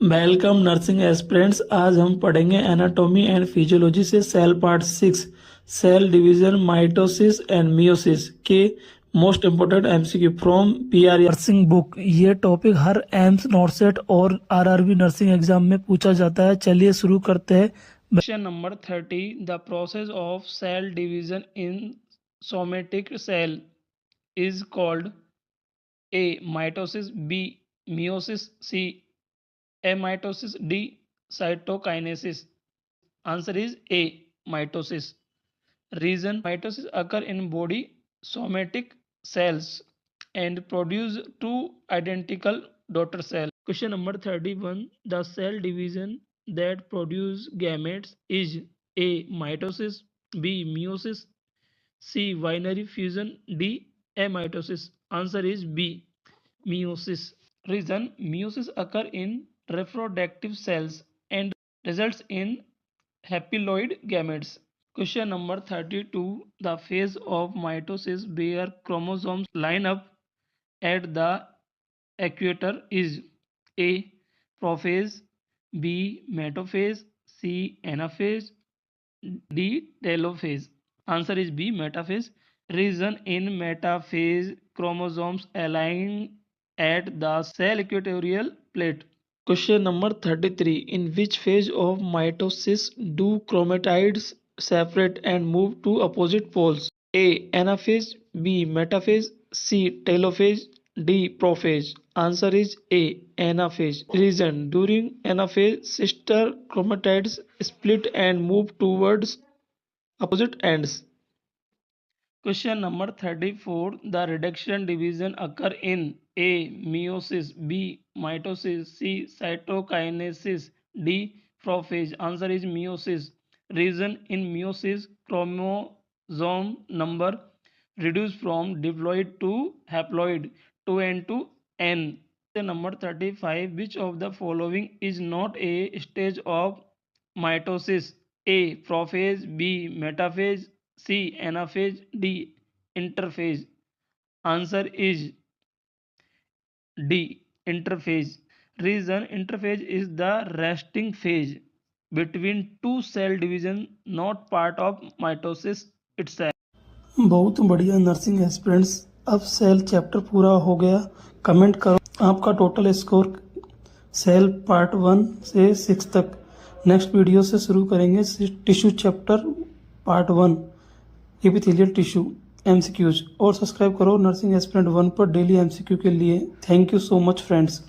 Welcome nursing aspirants. आज हम पढ़ेंगे एनाटॉमी एंड फिजियोलॉजी से cell part 6 cell division mitosis and meiosis के most important MCQ from PR nursing book. ये topic हर एम्स नॉर्सेट और आरआरबी नर्सिंग एग्जाम में पूछा जाता है। चलिए शुरू करते हैं। Question number 30, the process of cell division in somatic cell is called A mitosis, B meiosis, C mitosis, D cytokinesis. Answer is A mitosis. Reason mitosis occur in body somatic cells and produce two identical daughter cells. Question number 31, the cell division that produce gametes is A mitosis, B meiosis, C binary fusion, D amitosis. Answer is B meiosis. Reason meiosis occur in reproductive cells and results in haploid gametes. Question number 32, the phase of mitosis where chromosomes line up at the equator is A prophase, B metaphase, C anaphase, D telophase. Answer is B metaphase. Reason in metaphase chromosomes align at the cell equatorial plate. Question number 33, in which phase of mitosis do chromatids separate and move to opposite poles? A anaphase, B metaphase, C telophase, D prophase. Answer is A anaphase. Reason, during anaphase sister chromatids split and move towards opposite ends. Question number 34, the reduction division occur in A meiosis, B mitosis, C cytokinesis, D prophase. Answer is meiosis. Reason, in meiosis chromosome number reduce from diploid to haploid, 2n to n. Number 35, which of the following is not a stage of mitosis? A prophase, B metaphase, C anaphase, D interphase. Answer is D interphase. Reason, interphase is the resting phase between two cell division, not part of mitosis itself. बहुत बढ़िया nursing aspirants. अब cell chapter पूरा हो गया। Comment करो आपका total score cell part 1 से 6 तक। नेक्स्ट वीडियो से शुरू करेंगे tissue chapter part 1 epithelial tissue MCQs. और सब्सक्राइब करो नर्सिंग एस्पिरेंट 1 पर डेली एमसीक्यू के लिए। Thank you so much friends.